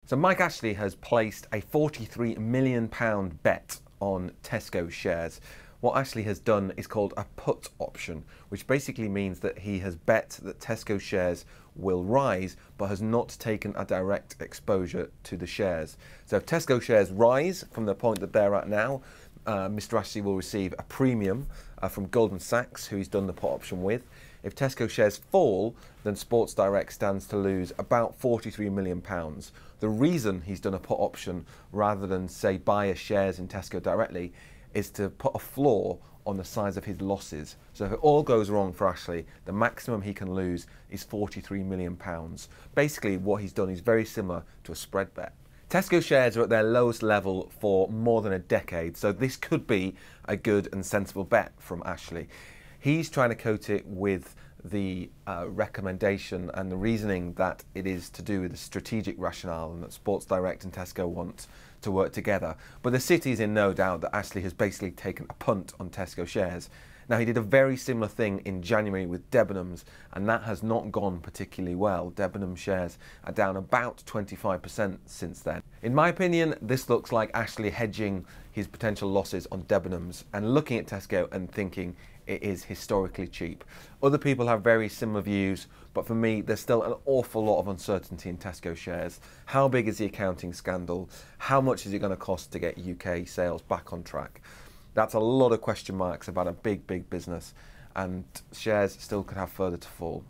So Mike Ashley has placed a £43 million bet on Tesco shares. What Ashley has done is called a put option, which basically means that he has bet that Tesco shares will rise, but has not taken a direct exposure to the shares. So if Tesco shares rise from the point that they're at now, Mr. Ashley will receive a premium from Goldman Sachs, who he's done the put option with. If Tesco shares fall, then Sports Direct stands to lose about £43 million. The reason he's done a put option rather than, say, buy shares in Tesco directly is to put a floor on the size of his losses. So if it all goes wrong for Ashley, the maximum he can lose is £43 million. Basically, what he's done is very similar to a spread bet. Tesco shares are at their lowest level for more than a decade, so this could be a good and sensible bet from Ashley. He's trying to coat it with the recommendation and the reasoning that it is to do with the strategic rationale and that Sports Direct and Tesco want to work together. But the city's in no doubt that Ashley has basically taken a punt on Tesco shares. Now, he did a very similar thing in January with Debenhams, and that has not gone particularly well. Debenhams shares are down about 25% since then. In my opinion, this looks like Ashley hedging his potential losses on Debenhams and looking at Tesco and thinking it is historically cheap. Other people have very similar views, but for me, there's still an awful lot of uncertainty in Tesco shares. How big is the accounting scandal? How much is it going to cost to get UK sales back on track? That's a lot of question marks about a big, big business, and shares still could have further to fall.